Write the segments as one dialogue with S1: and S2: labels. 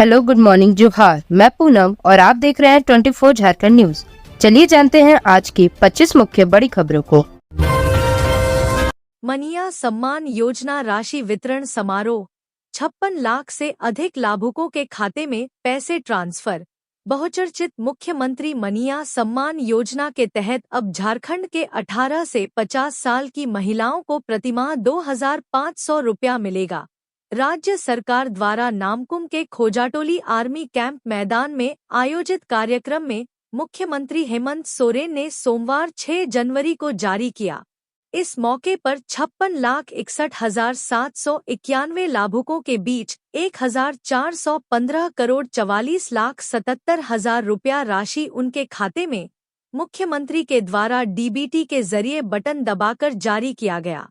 S1: Hello, good morning, जोहार। मैं पूनम और आप देख रहे हैं 24 झारखंड न्यूज। चलिए जानते हैं आज की 25 मुख्य बड़ी खबरों को।
S2: मनिया सम्मान योजना राशि वितरण समारोह। 56 लाख से अधिक लाभुकों के खाते में पैसे ट्रांसफर। बहुचर्चित मुख्यमंत्री मनिया सम्मान योजना के तहत अब झारखंड के 18 से 50 साल की महिलाओं को प्रतिमाह 2,500 रुपया मिलेगा। राज्य सरकार द्वारा नामकुम के खोजाटोली आर्मी कैंप मैदान में आयोजित कार्यक्रम में मुख्यमंत्री हेमंत सोरेन ने सोमवार 6 जनवरी को जारी किया। इस मौके पर 56,61,791 लाभुकों के बीच 1,415 करोड़ 44,77,000 रुपया राशि उनके खाते में मुख्यमंत्री के द्वारा डीबीटी के जरिए बटन दबाकर जारी किया गया।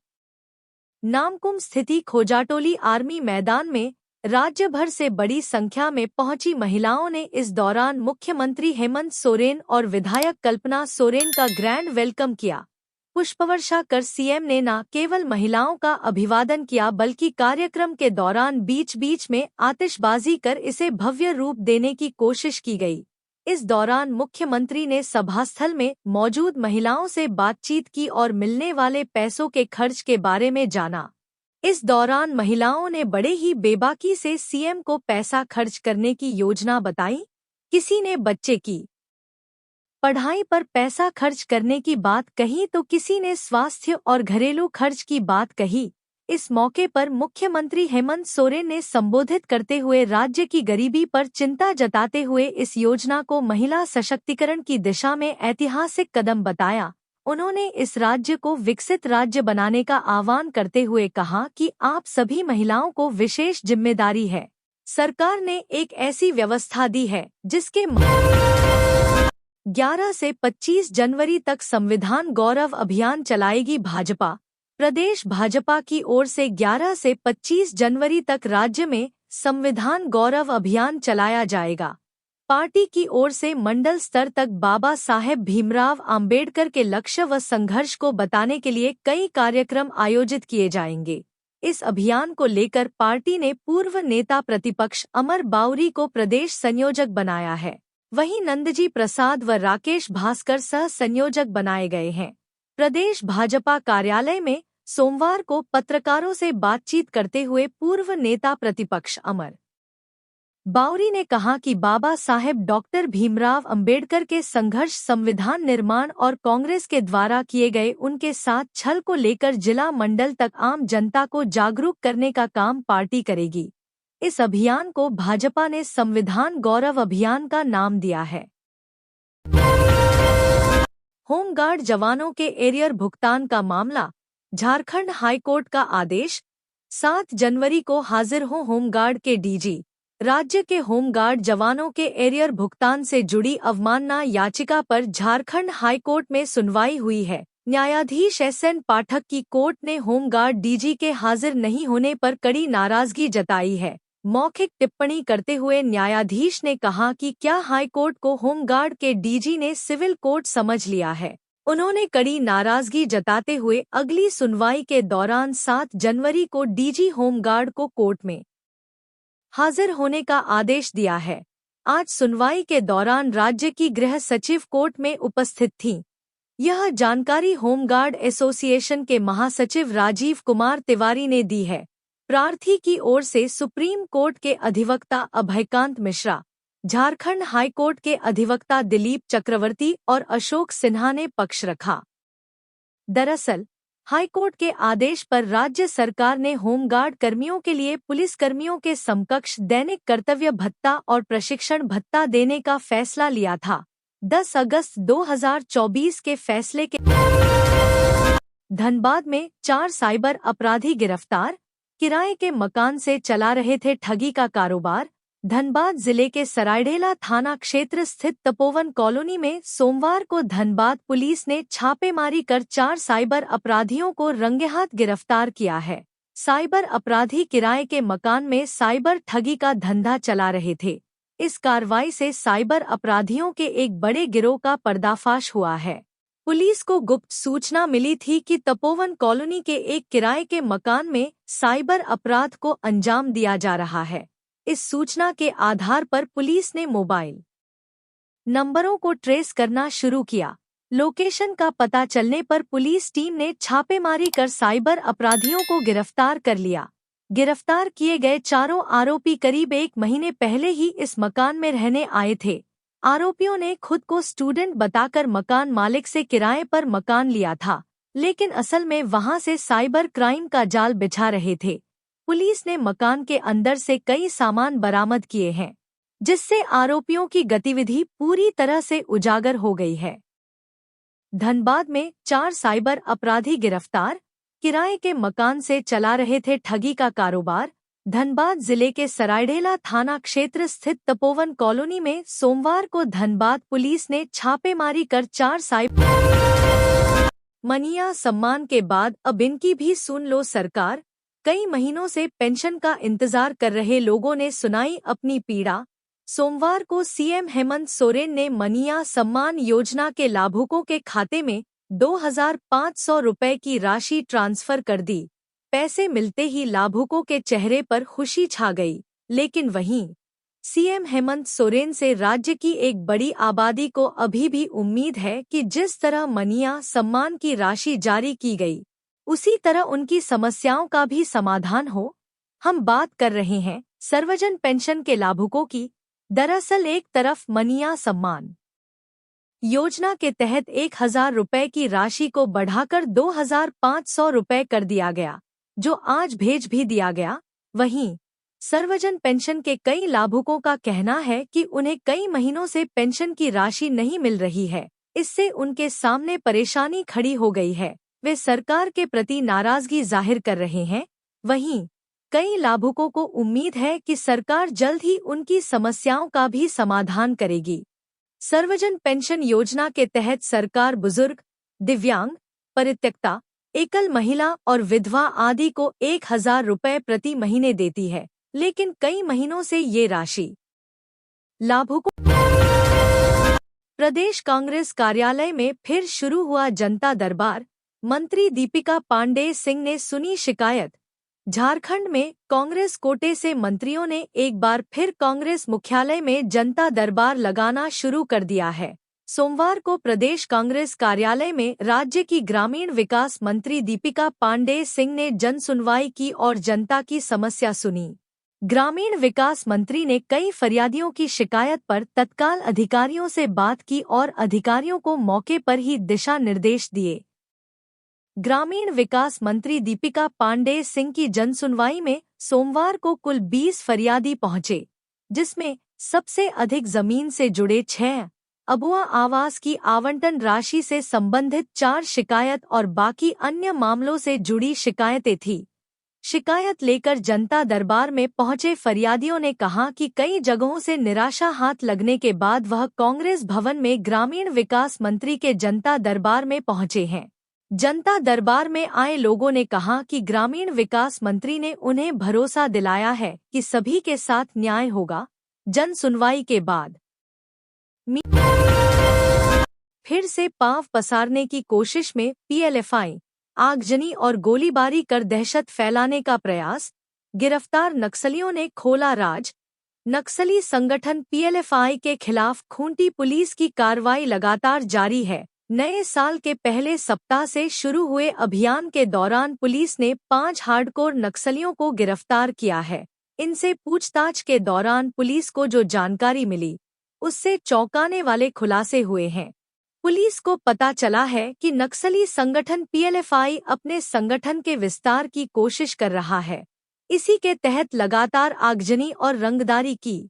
S2: नामकुम स्थिति खोजाटोली आर्मी मैदान में राज्य भर से बड़ी संख्या में पहुंची महिलाओं ने इस दौरान मुख्यमंत्री हेमंत सोरेन और विधायक कल्पना सोरेन का ग्रैंड वेलकम किया। पुष्पवर्षा कर सीएम ने न केवल महिलाओं का अभिवादन किया बल्कि कार्यक्रम के दौरान बीच बीच में आतिशबाजी कर इसे भव्य रूप देने की कोशिश की गई। इस दौरान मुख्यमंत्री ने सभास्थल में मौजूद महिलाओं से बातचीत की और मिलने वाले पैसों के खर्च के बारे में जाना। इस दौरान महिलाओं ने बड़े ही बेबाकी से सीएम को पैसा खर्च करने की योजना बताई। किसी ने बच्चे की पढ़ाई पर पैसा खर्च करने की बात कही तो किसी ने स्वास्थ्य और घरेलू खर्च की बात कही। इस मौके पर मुख्यमंत्री हेमंत सोरेन ने संबोधित करते हुए राज्य की गरीबी पर चिंता जताते हुए इस योजना को महिला सशक्तिकरण की दिशा में ऐतिहासिक कदम बताया। उन्होंने इस राज्य को विकसित राज्य बनाने का आह्वान करते हुए कहा कि आप सभी महिलाओं को विशेष जिम्मेदारी है। सरकार ने एक ऐसी व्यवस्था दी है जिसके 11 से 25 जनवरी तक संविधान गौरव अभियान चलाएगी भाजपा। प्रदेश भाजपा की ओर से 11 से 25 जनवरी तक राज्य में संविधान गौरव अभियान चलाया जाएगा। पार्टी की ओर से मंडल स्तर तक बाबा साहेब भीमराव अंबेडकर के लक्ष्य व संघर्ष को बताने के लिए कई कार्यक्रम आयोजित किए जाएंगे। इस अभियान को लेकर पार्टी ने पूर्व नेता प्रतिपक्ष अमर बाउरी को प्रदेश संयोजक बनाया है। वहीं नंदजी प्रसाद व राकेश भास्कर सह संयोजक बनाए गए हैं। प्रदेश भाजपा कार्यालय में सोमवार को पत्रकारों से बातचीत करते हुए पूर्व नेता प्रतिपक्ष अमर बाउरी ने कहा कि बाबा साहेब डॉक्टर भीमराव अंबेडकर के संघर्ष, संविधान निर्माण और कांग्रेस के द्वारा किए गए उनके साथ छल को लेकर जिला मंडल तक आम जनता को जागरूक करने का काम पार्टी करेगी। इस अभियान को भाजपा ने संविधान गौरव अभियान का नाम दिया है। होमगार्ड जवानों के एरियर भुगतान का मामला, झारखंड हाईकोर्ट का आदेश। 7 जनवरी को हाजिर हो होमगार्ड के डीजी। राज्य के होमगार्ड जवानों के एरियर भुगतान से जुड़ी अवमानना याचिका पर झारखंड हाईकोर्ट में सुनवाई हुई है। न्यायाधीश एसएन पाठक की कोर्ट ने होमगार्ड डीजी के हाजिर नहीं होने पर कड़ी नाराजगी जताई है। मौखिक टिप्पणी करते हुए न्यायाधीश ने कहा कि क्या हाईकोर्ट को होमगार्ड के डीजी ने सिविल कोर्ट समझ लिया है। उन्होंने कड़ी नाराजगी जताते हुए अगली सुनवाई के दौरान 7 जनवरी को डीजी होमगार्ड को कोर्ट में हाजिर होने का आदेश दिया है। आज सुनवाई के दौरान राज्य की गृह सचिव कोर्ट में उपस्थित थीं। यह जानकारी होमगार्ड एसोसिएशन के महासचिव राजीव कुमार तिवारी ने दी है। प्रार्थी की ओर से सुप्रीम कोर्ट के अधिवक्ता अभयकांत मिश्रा, झारखंड हाईकोर्ट के अधिवक्ता दिलीप चक्रवर्ती और अशोक सिन्हा ने पक्ष रखा। दरअसल हाईकोर्ट के आदेश पर राज्य सरकार ने होमगार्ड कर्मियों के लिए पुलिस कर्मियों के समकक्ष दैनिक कर्तव्य भत्ता और प्रशिक्षण भत्ता देने का फैसला लिया था। 10 अगस्त 2024 के फैसले के धनबाद में 4 साइबर अपराधी गिरफ्तार। किराए के मकान से चला रहे थे ठगी का कारोबार। धनबाद जिले के सरायढेला थाना क्षेत्र स्थित तपोवन कॉलोनी में सोमवार को धनबाद पुलिस ने छापेमारी कर 4 साइबर अपराधियों को रंगेहाथ गिरफ्तार किया है। साइबर अपराधी किराए के मकान में साइबर ठगी का धंधा चला रहे थे। इस कार्रवाई से साइबर अपराधियों के एक बड़े गिरोह का पर्दाफाश हुआ है। पुलिस को गुप्त सूचना मिली थी कि तपोवन कॉलोनी के एक किराए के मकान में साइबर अपराध को अंजाम दिया जा रहा है। इस सूचना के आधार पर पुलिस ने मोबाइल नंबरों को ट्रेस करना शुरू किया। लोकेशन का पता चलने पर पुलिस टीम ने छापेमारी कर साइबर अपराधियों को गिरफ्तार कर लिया। गिरफ्तार किए गए चारों आरोपी करीब 1 महीने पहले ही इस मकान में रहने आए थे। आरोपियों ने खुद को स्टूडेंट बताकर मकान मालिक से किराए पर मकान लिया था, लेकिन असल में वहां से साइबर क्राइम का जाल बिछा रहे थे। पुलिस ने मकान के अंदर से कई सामान बरामद किए हैं, जिससे आरोपियों की गतिविधि पूरी तरह से उजागर हो गई है। धनबाद में 4 साइबर अपराधी गिरफ्तार, किराए के मकान से चला रहे थे ठगी का कारोबार। धनबाद जिले के सरायढेला थाना क्षेत्र स्थित तपोवन कॉलोनी में सोमवार को धनबाद पुलिस ने छापेमारी कर 4 साइबर मनिया सम्मान के बाद अब इनकी भी सुन लो सरकार। कई महीनों से पेंशन का इंतजार कर रहे लोगों ने सुनाई अपनी पीड़ा। सोमवार को सीएम हेमंत सोरेन ने मनिया सम्मान योजना के लाभुकों के खाते में 2,500 रुपए की राशि ट्रांसफर कर दी। पैसे मिलते ही लाभुकों के चेहरे पर खुशी छा गई, लेकिन वहीं सीएम हेमंत सोरेन से राज्य की एक बड़ी आबादी को अभी भी उम्मीद है कि जिस तरह मनिया सम्मान की राशि जारी की गई, उसी तरह उनकी समस्याओं का भी समाधान हो। हम बात कर रहे हैं सर्वजन पेंशन के लाभुकों की। दरअसल एक तरफ मनिया सम्मान योजना के तहत 1,000 रुपए की राशि को बढ़ाकर 2,500 रुपए कर दिया गया, जो आज भेज भी दिया गया। वहीं सर्वजन पेंशन के कई लाभुकों का कहना है कि उन्हें कई महीनों से पेंशन की राशि नहीं मिल रही है। इससे उनके सामने परेशानी खड़ी हो गई है। वे सरकार के प्रति नाराजगी जाहिर कर रहे हैं। वहीं कई लाभुकों को उम्मीद है कि सरकार जल्द ही उनकी समस्याओं का भी समाधान करेगी। सर्वजन पेंशन योजना के तहत सरकार बुजुर्ग, दिव्यांग, परित्यक्ता, एकल महिला और विधवा आदि को 1,000 रुपए प्रति महीने देती है, लेकिन कई महीनों से ये राशि लाभुकों। प्रदेश कांग्रेस कार्यालय में फिर शुरू हुआ जनता दरबार। मंत्री दीपिका पांडेय सिंह ने सुनी शिकायत। झारखंड में कांग्रेस कोटे से मंत्रियों ने एक बार फिर कांग्रेस मुख्यालय में जनता दरबार लगाना शुरू कर दिया है। सोमवार को प्रदेश कांग्रेस कार्यालय में राज्य की ग्रामीण विकास मंत्री दीपिका पांडेय सिंह ने जन सुनवाई की और जनता की समस्या सुनी। ग्रामीण विकास मंत्री ने कई फरियादियों की शिकायत पर तत्काल अधिकारियों से बात की और अधिकारियों को मौके पर ही दिशा निर्देश दिए। ग्रामीण विकास मंत्री दीपिका पांडेय सिंह की जनसुनवाई में सोमवार को कुल 20 फरियादी पहुंचे, जिसमें सबसे अधिक जमीन से जुड़े 6, अबुआ आवास की आवंटन राशि से संबंधित 4 शिकायत और बाकी अन्य मामलों से जुड़ी शिकायतें थी। शिकायत लेकर जनता दरबार में पहुंचे फरियादियों ने कहा कि कई जगहों से निराशा हाथ लगने के बाद वह कांग्रेस भवन में ग्रामीण विकास मंत्री के जनता दरबार में पहुंचे हैं। जनता दरबार में आए लोगों ने कहा कि ग्रामीण विकास मंत्री ने उन्हें भरोसा दिलाया है कि सभी के साथ न्याय होगा। जन सुनवाई के बाद फिर से पांव पसारने की कोशिश में पीएलएफआई, आगजनी और गोलीबारी कर दहशत फैलाने का प्रयास। गिरफ्तार नक्सलियों ने खोला राज। नक्सली संगठन पीएलएफआई के खिलाफ खूंटी पुलिस की कार्रवाई लगातार जारी है। नए साल के पहले सप्ताह से शुरू हुए अभियान के दौरान पुलिस ने 5 हार्डकोर नक्सलियों को गिरफ्तार किया है। इनसे पूछताछ के दौरान पुलिस को जो जानकारी मिली, उससे चौंकाने वाले खुलासे हुए हैं। पुलिस को पता चला है कि नक्सली संगठन पीएलएफआई अपने संगठन के विस्तार की कोशिश कर रहा है। इसी के तहत लगातार आगजनी और रंगदारी की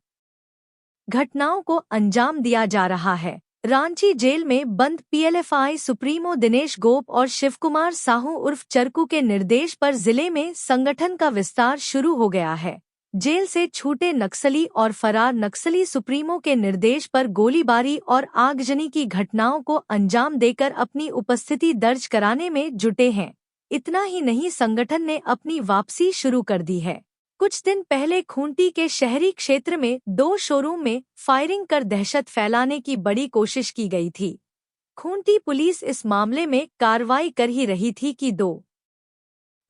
S2: घटनाओं को अंजाम दिया जा रहा है। रांची जेल में बंद पीएलएफआई सुप्रीमो दिनेश गोप और शिवकुमार साहू उर्फ चरकू के निर्देश पर जिले में संगठन का विस्तार शुरू हो गया है। जेल से छूटे नक्सली और फरार नक्सली सुप्रीमो के निर्देश पर गोलीबारी और आगजनी की घटनाओं को अंजाम देकर अपनी उपस्थिति दर्ज कराने में जुटे हैं। इतना ही नहीं, संगठन ने अपनी वापसी शुरू कर दी है। कुछ दिन पहले खूंटी के शहरी क्षेत्र में 2 शोरूम में फायरिंग कर दहशत फैलाने की बड़ी कोशिश की गई थी। खूंटी पुलिस इस मामले में कार्रवाई कर ही रही थी कि 2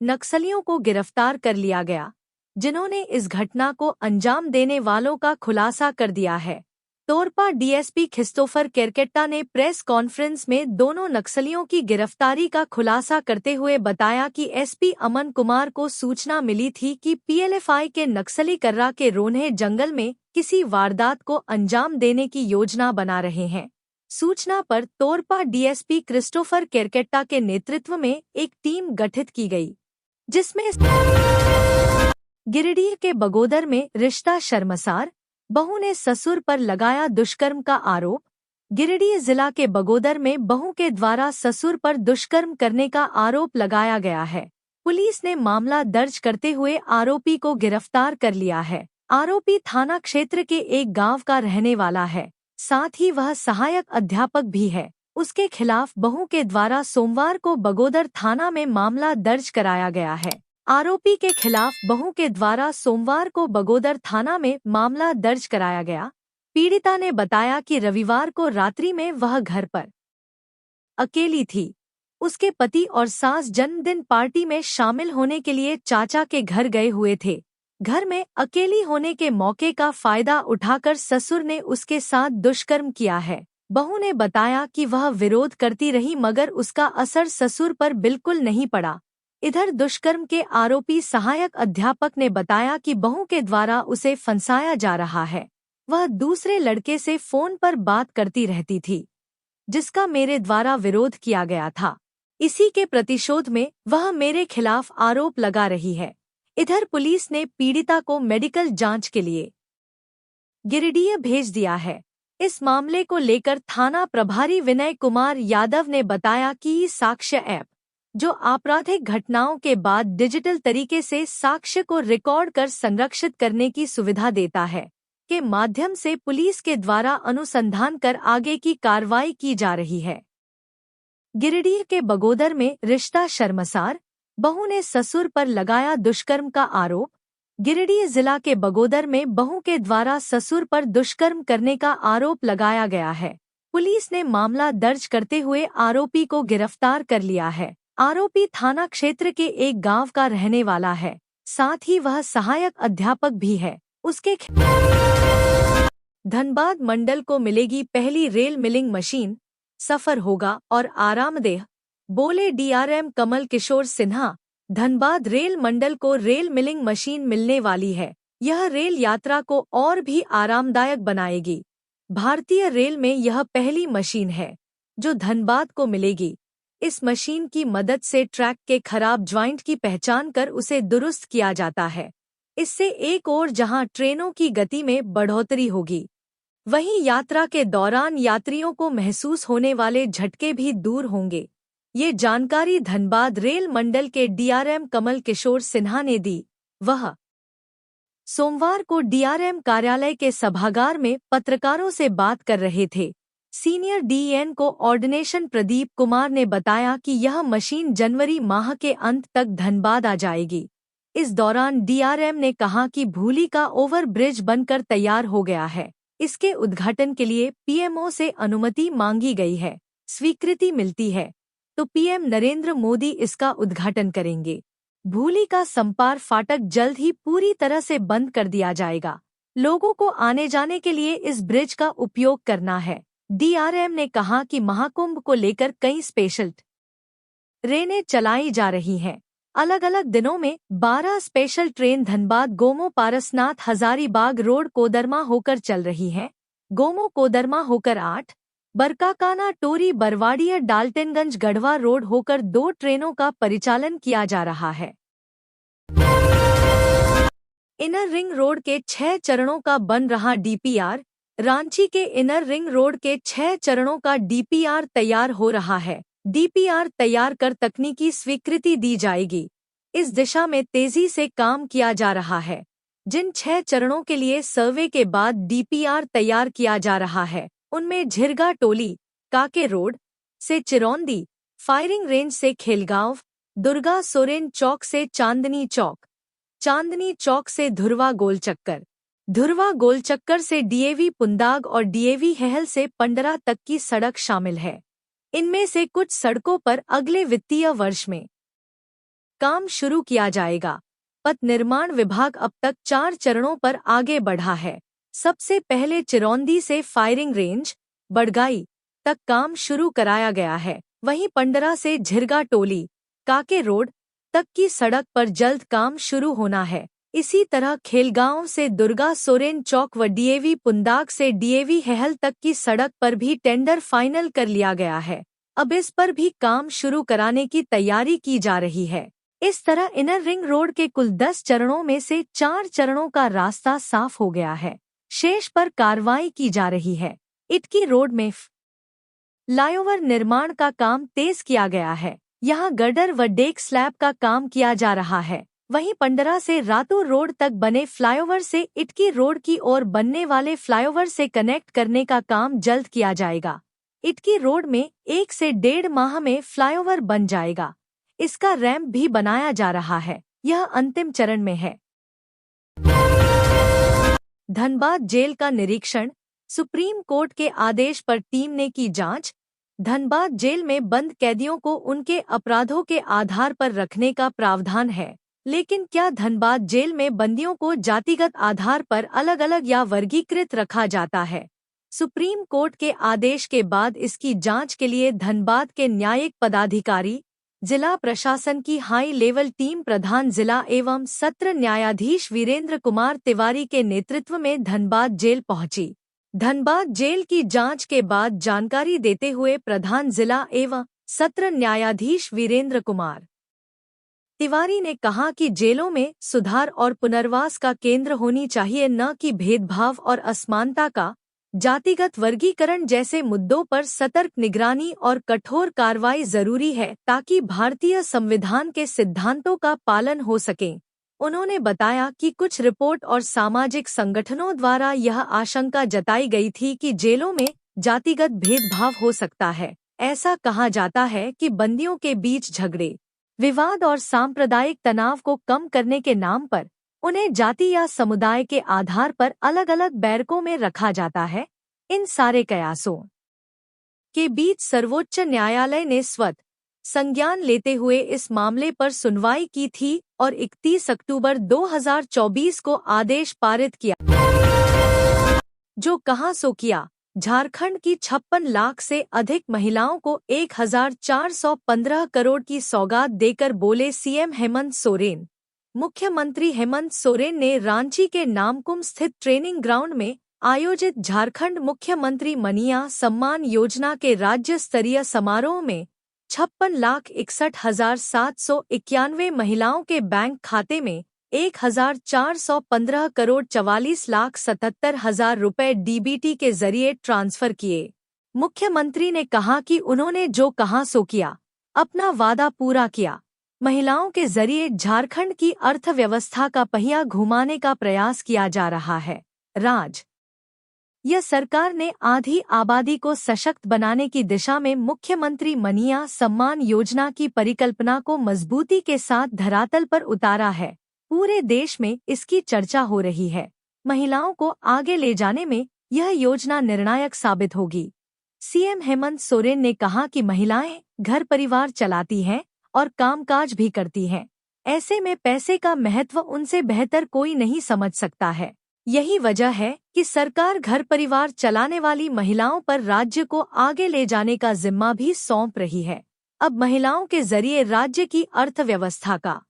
S2: नक्सलियों को गिरफ्तार कर लिया गया। जिन्होंने इस घटना को अंजाम देने वालों का खुलासा कर दिया है। तोरपा डीएसपी क्रिस्टोफर केरकेट्टा ने प्रेस कॉन्फ्रेंस में दोनों नक्सलियों की गिरफ्तारी का खुलासा करते हुए बताया कि एसपी अमन कुमार को सूचना मिली थी कि पीएलएफआई के नक्सली कर्रा के रोन्हे जंगल में किसी वारदात को अंजाम देने की योजना बना रहे हैं। सूचना पर तोरपा डीएसपी क्रिस्टोफर केरकेट्टा के नेतृत्व में एक टीम गठित की गई, जिसमें गिरिडीह के बगोदर में रिश्ता शर्मसार, बहू ने ससुर पर लगाया दुष्कर्म का आरोप। गिरिडीह जिला के बगोदर में बहू के द्वारा ससुर पर दुष्कर्म करने का आरोप लगाया गया है। पुलिस ने मामला दर्ज करते हुए आरोपी को गिरफ्तार कर लिया है। आरोपी थाना क्षेत्र के एक गांव का रहने वाला है, साथ ही वह सहायक अध्यापक भी है। उसके खिलाफ बहू के द्वारा सोमवार को बगोदर थाना में मामला दर्ज कराया गया है। आरोपी के खिलाफ बहू के द्वारा सोमवार को बगोदर थाना में मामला दर्ज कराया गया। पीड़िता ने बताया कि रविवार को रात्रि में वह घर पर अकेली थी। उसके पति और सास जन्मदिन पार्टी में शामिल होने के लिए चाचा के घर गए हुए थे। घर में अकेली होने के मौके का फायदा उठाकर ससुर ने उसके साथ दुष्कर्म किया है। बहू ने बताया कि वह विरोध करती रही मगर उसका असर ससुर पर बिल्कुल नहीं पड़ा। इधर दुष्कर्म के आरोपी सहायक अध्यापक ने बताया कि बहू के द्वारा उसे फंसाया जा रहा है। वह दूसरे लड़के से फोन पर बात करती रहती थी, जिसका मेरे द्वारा विरोध किया गया था। इसी के प्रतिशोध में वह मेरे खिलाफ आरोप लगा रही है। इधर पुलिस ने पीड़िता को मेडिकल जांच के लिए गिरिडीह भेज दिया है। इस मामले को लेकर थाना प्रभारी विनय कुमार यादव ने बताया कि साक्ष्य ऐप, जो आपराधिक घटनाओं के बाद डिजिटल तरीके से साक्ष्य को रिकॉर्ड कर संरक्षित करने की सुविधा देता है, के माध्यम से पुलिस के द्वारा अनुसंधान कर आगे की कार्रवाई की जा रही है। गिरिडीह के बगोदर में रिश्ता शर्मसार, बहू ने ससुर पर लगाया दुष्कर्म का आरोप। गिरिडीह जिला के बगोदर में बहू के द्वारा ससुर पर दुष्कर्म करने का आरोप लगाया गया है। पुलिस ने मामला दर्ज करते हुए आरोपी को गिरफ्तार कर लिया है। आरोपी थाना क्षेत्र के एक गांव का रहने वाला है, साथ ही वह सहायक अध्यापक भी है। उसके धनबाद मंडल को मिलेगी पहली रेल मिलिंग मशीन, सफर होगा और आरामदेह, बोले डीआरएम कमल किशोर सिन्हा। धनबाद रेल मंडल को रेल मिलिंग मशीन मिलने वाली है। यह रेल यात्रा को और भी आरामदायक बनाएगी। भारतीय रेल में यह पहली मशीन है जो धनबाद को मिलेगी। इस मशीन की मदद से ट्रैक के खराब ज्वाइंट की पहचान कर उसे दुरुस्त किया जाता है। इससे एक ओर जहां ट्रेनों की गति में बढ़ोतरी होगी, वहीं यात्रा के दौरान यात्रियों को महसूस होने वाले झटके भी दूर होंगे। ये जानकारी धनबाद रेल मंडल के डीआरएम कमल किशोर सिन्हा ने दी। वह सोमवार को डीआरएम कार्यालय के सभागार में पत्रकारों से बात कर रहे थे। Senior DN coordination Pradeep Kumar ने बताया कि यह मशीन जनवरी माह के अंत तक धनबाद आ जाएगी। इस दौरान डीआरएम ने कहा कि भूली का ओवर ब्रिज बनकर तैयार हो गया है। इसके उद्घाटन के लिए पीएमओ से अनुमति मांगी गई है। स्वीकृति मिलती है तो पीएम नरेंद्र मोदी इसका उद्घाटन करेंगे। भूली का संपार फाटक जल्द ही पूरी तरह से बंद कर दिया जाएगा। लोगों को आने जाने के लिए इस ब्रिज का उपयोग करना है। डीआरएम ने कहा कि महाकुंभ को लेकर कई स्पेशल ट्रेनें चलाई जा रही हैं। अलग अलग दिनों में 12 special train Dhanbad Gomoh Parasnath Hazaribagh Road Koderma होकर चल रही हैं। गोमो कोदरमा होकर 8, बरकाकाना टोरी बरवाड़िया डाल्टनगंज गढ़वा रोड होकर 2 ट्रेनों का परिचालन किया जा रहा है। इनर रिंग रोड के 6 चरणों का बन रहा डीपीआर। रांची के इनर रिंग रोड के 6 चरणों का डीपीआर तैयार हो रहा है। डीपीआर तैयार कर तकनीकी स्वीकृति दी जाएगी। इस दिशा में तेजी से काम किया जा रहा है। जिन 6 चरणों के लिए सर्वे के बाद डीपीआर तैयार किया जा रहा है, उनमें झिरगा टोली, काके रोड से चिरौंदी, फायरिंग रेंज से खेलगांव, दुर्गा सोरेन चौक से चांदनी चौक, चांदनी चौक से धुरवा गोलचक्कर, धुरवा गोलचक्कर से डीएवी पुंदाग और डीएवी हेहल से पंडरा तक की सड़क शामिल है। इनमें से कुछ सड़कों पर अगले वित्तीय वर्ष में काम शुरू किया जाएगा। पथ निर्माण विभाग अब तक 4 चरणों पर आगे बढ़ा है। सबसे पहले चिरौंदी से फायरिंग रेंज, बड़गाई तक काम शुरू कराया गया है। वहीं पंडरा से झिरगा टोली, काके रोड तक की सड़क पर जल्द काम शुरू होना है। इसी तरह खेलगांव से दुर्गा सोरेन चौक व डीएवी पुंदाग से डीएवी हेहल तक की सड़क पर भी टेंडर फाइनल कर लिया गया है। अब इस पर भी काम शुरू कराने की तैयारी की जा रही है। इस तरह इनर रिंग रोड के कुल 10 चरणों में से 4 चरणों का रास्ता साफ हो गया है। शेष पर कार्रवाई की जा रही है। इटकी रोड में फ्लाईओवर निर्माण का काम तेज किया गया है। यहाँ गर्डर व डेक स्लैब का काम किया जा रहा है। वहीं पंडरा से रातू रोड तक बने फ्लाईओवर से इटकी रोड की ओर बनने वाले फ्लाईओवर से कनेक्ट करने का काम जल्द किया जाएगा। इटकी रोड में 1 से 1.5 माह में फ्लाईओवर बन जाएगा। इसका रैंप भी बनाया जा रहा है। यह अंतिम चरण में है। धनबाद जेल का निरीक्षण, सुप्रीम कोर्ट के आदेश पर टीम ने की जांच। धनबाद जेल में बंद कैदियों को उनके अपराधों के आधार पर रखने का प्रावधान है, लेकिन क्या धनबाद जेल में बंदियों को जातिगत आधार पर अलग अलग या वर्गीकृत रखा जाता है? सुप्रीम कोर्ट के आदेश के बाद इसकी जांच के लिए धनबाद के न्यायिक पदाधिकारी, जिला प्रशासन की हाई लेवल टीम प्रधान जिला एवं सत्र न्यायाधीश वीरेंद्र कुमार तिवारी के नेतृत्व में धनबाद जेल पहुंची। धनबाद जेल की जांच के बाद जानकारी देते हुए प्रधान जिला एवं सत्र न्यायाधीश वीरेंद्र कुमार तिवारी ने कहा कि जेलों में सुधार और पुनर्वास का केंद्र होनी चाहिए, न कि भेदभाव और असमानता का। जातिगत वर्गीकरण जैसे मुद्दों पर सतर्क निगरानी और कठोर कार्रवाई जरूरी है ताकि भारतीय संविधान के सिद्धांतों का पालन हो सके। उन्होंने बताया कि कुछ रिपोर्ट और सामाजिक संगठनों द्वारा यह आशंका जताई गई थी कि जेलों में जातिगत भेदभाव हो सकता है। ऐसा कहा जाता है कि बंदियों के बीच झगड़े, विवाद और सांप्रदायिक तनाव को कम करने के नाम पर उन्हें जाति या समुदाय के आधार पर अलग अलग बैरकों में रखा जाता है। इन सारे कयासों के बीच सर्वोच्च न्यायालय ने स्वतः संज्ञान लेते हुए इस मामले पर सुनवाई की थी और 31 अक्टूबर 2024 को आदेश पारित किया। जो कहां सो किया। झारखंड की 56 लाख से अधिक महिलाओं को 1415 करोड़ की सौगात देकर बोले सीएम हेमंत सोरेन। मुख्यमंत्री हेमंत सोरेन ने रांची के नामकुम स्थित ट्रेनिंग ग्राउंड में आयोजित झारखंड मुख्यमंत्री मनिया सम्मान योजना के राज्य स्तरीय समारोह में 56,61,791 महिलाओं के बैंक खाते में 1,415 करोड़ 44,77,000 रुपए डीबीटी के जरिए ट्रांसफर किए। मुख्यमंत्री ने कहा कि उन्होंने जो कहा सो किया, अपना वादा पूरा किया। महिलाओं के जरिए झारखंड की अर्थव्यवस्था का पहिया घुमाने का प्रयास किया जा रहा है। यह सरकार ने आधी आबादी को सशक्त बनाने की दिशा में मुख्यमंत्री मनिया सम्मान योजना की परिकल्पना को मजबूती के साथ धरातल पर उतारा है। पूरे देश में इसकी चर्चा हो रही है। महिलाओं को आगे ले जाने में यह योजना निर्णायक साबित होगी। सीएम हेमंत सोरेन ने कहा कि महिलाएं घर परिवार चलाती हैं और कामकाज भी करती हैं। ऐसे में पैसे का महत्व उनसे बेहतर कोई नहीं समझ सकता है। यही वजह है कि सरकार घर परिवार चलाने वाली महिलाओं पर राज्य को आगे ले जाने का जिम्मा भी सौंप रही है। अब महिलाओं के जरिए राज्य की अर्थव्यवस्था का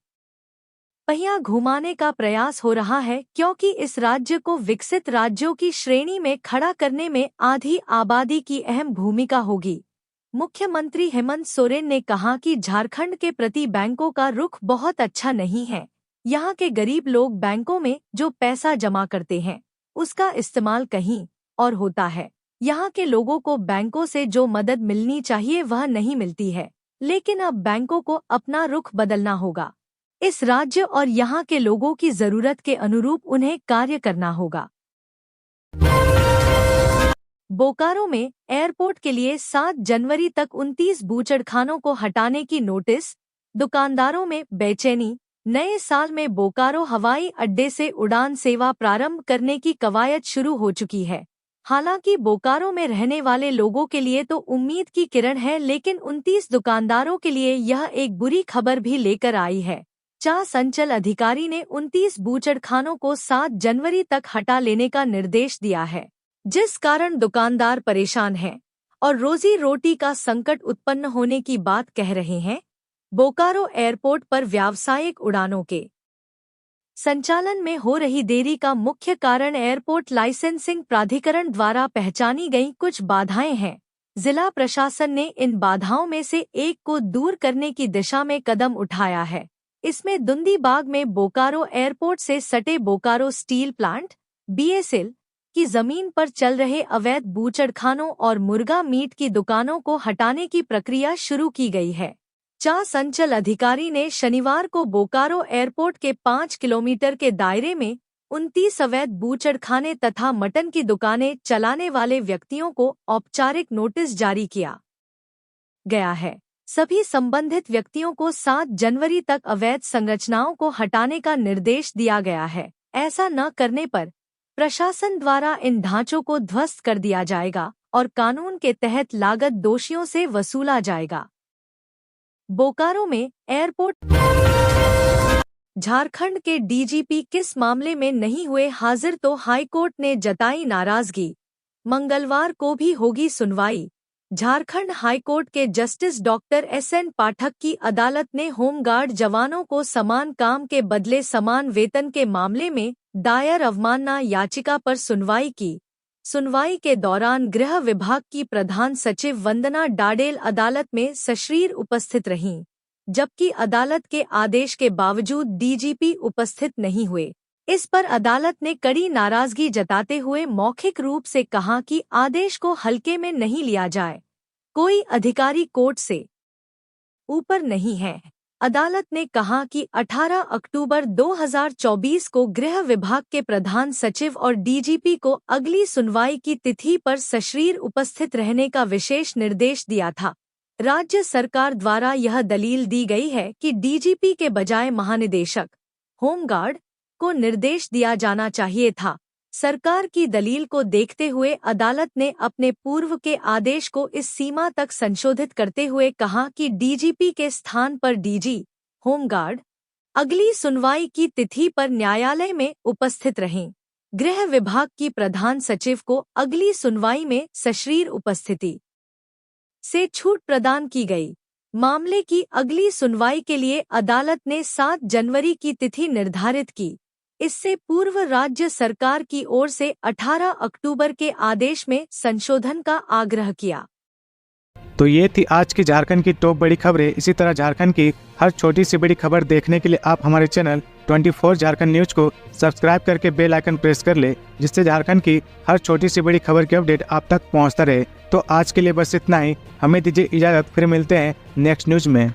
S2: पहिया घुमाने का प्रयास हो रहा है, क्योंकि इस राज्य को विकसित राज्यों की श्रेणी में खड़ा करने में आधी आबादी की अहम भूमिका होगी। मुख्यमंत्री हेमंत सोरेन ने कहा कि झारखंड के प्रति बैंकों का रुख बहुत अच्छा नहीं है। यहाँ के गरीब लोग बैंकों में जो पैसा जमा करते हैं उसका इस्तेमाल कहीं और होता है। यहाँ के लोगों को बैंकों से जो मदद मिलनी चाहिए वह नहीं मिलती है, लेकिन अब बैंकों को अपना रुख बदलना होगा। इस राज्य और यहाँ के लोगों की जरूरत के अनुरूप उन्हें कार्य करना होगा। बोकारो में एयरपोर्ट के लिए 7 जनवरी तक 29 बूचड़खानों को हटाने की नोटिस। दुकानदारों में बेचैनी। नए साल में बोकारो हवाई अड्डे से उड़ान सेवा प्रारंभ करने की कवायद शुरू हो चुकी है। हालांकि बोकारो में रहने वाले लोगों के लिए तो उम्मीद की किरण है, लेकिन 29 दुकानदारों के लिए यह एक बुरी खबर भी लेकर आई है। चास अंचल अधिकारी ने 29 बूचड़खानों को 7 जनवरी तक हटा लेने का निर्देश दिया है, जिस कारण दुकानदार परेशान हैं और रोजी रोटी का संकट उत्पन्न होने की बात कह रहे हैं। बोकारो एयरपोर्ट पर व्यावसायिक उड़ानों के संचालन में हो रही देरी का मुख्य कारण एयरपोर्ट लाइसेंसिंग प्राधिकरण द्वारा पहचानी गई कुछ बाधाएं हैं। जिला प्रशासन ने इन बाधाओं में से एक को दूर करने की दिशा में कदम उठाया है। इसमें दुंदीबाग में बोकारो एयरपोर्ट से सटे बोकारो स्टील प्लांट (BSL) की जमीन पर चल रहे अवैध बूचड़खानों और मुर्गा मीट की दुकानों को हटाने की प्रक्रिया शुरू की गई है। चास अंचल अधिकारी ने शनिवार को बोकारो एयरपोर्ट के 5 किलोमीटर के दायरे में 29 अवैध बूचड़खाने तथा मटन की दुकानें चलाने वाले व्यक्तियों को औपचारिक नोटिस जारी किया गया है। सभी संबंधित व्यक्तियों को 7 जनवरी तक अवैध संरचनाओं को हटाने का निर्देश दिया गया है। ऐसा न करने पर प्रशासन द्वारा इन ढांचों को ध्वस्त कर दिया जाएगा और कानून के तहत लागत दोषियों से वसूला जाएगा। बोकारो में एयरपोर्ट झारखंड के डीजीपी किस मामले में नहीं हुए हाजिर तो हाईकोर्ट ने जताई नाराजगी। मंगलवार को भी होगी सुनवाई। झारखंड हाईकोर्ट के जस्टिस डॉक्टर SN पाठक की अदालत ने होमगार्ड जवानों को समान काम के बदले समान वेतन के मामले में दायर अवमानना याचिका पर सुनवाई की। सुनवाई के दौरान गृह विभाग की प्रधान सचिव वंदना डाडेल अदालत में सशरीर उपस्थित रहीं, जबकि अदालत के आदेश के बावजूद डीजीपी उपस्थित नहीं हुए। इस पर अदालत ने कड़ी नाराजगी जताते हुए मौखिक रूप से कहा कि आदेश को हल्के में नहीं लिया जाए। कोई अधिकारी कोर्ट से ऊपर नहीं है। अदालत ने कहा कि 18 अक्टूबर 2024 को गृह विभाग के प्रधान सचिव और डीजीपी को अगली सुनवाई की तिथि पर सशरीर उपस्थित रहने का विशेष निर्देश दिया था। राज्य सरकार द्वारा यह दलील दी गई है कि डीजीपी के बजाय महानिदेशक होमगार्ड को निर्देश दिया जाना चाहिए था। सरकार की दलील को देखते हुए अदालत ने अपने पूर्व के आदेश को इस सीमा तक संशोधित करते हुए कहा कि डीजीपी के स्थान पर डीजी होमगार्ड अगली सुनवाई की तिथि पर न्यायालय में उपस्थित रहें। गृह विभाग की प्रधान सचिव को अगली सुनवाई में सशरीर उपस्थिति से छूट प्रदान की गई। मामले की अगली सुनवाई के लिए अदालत ने 7 जनवरी की तिथि निर्धारित की। इससे पूर्व राज्य सरकार की ओर से 18 अक्टूबर के आदेश में संशोधन का आग्रह किया।
S3: तो ये थी आज की झारखंड की टॉप बड़ी खबरें। इसी तरह झारखंड की हर छोटी सी बड़ी खबर देखने के लिए आप हमारे चैनल 24 झारखंड न्यूज को सब्सक्राइब करके बेल आइकन प्रेस कर ले, जिससे झारखंड की हर छोटी सी बड़ी खबर की अपडेट आप तक पहुंचता रहे। तो आज के लिए बस इतना ही। हमें दीजिए इजाजत, फिर मिलते हैं नेक्स्ट न्यूज में।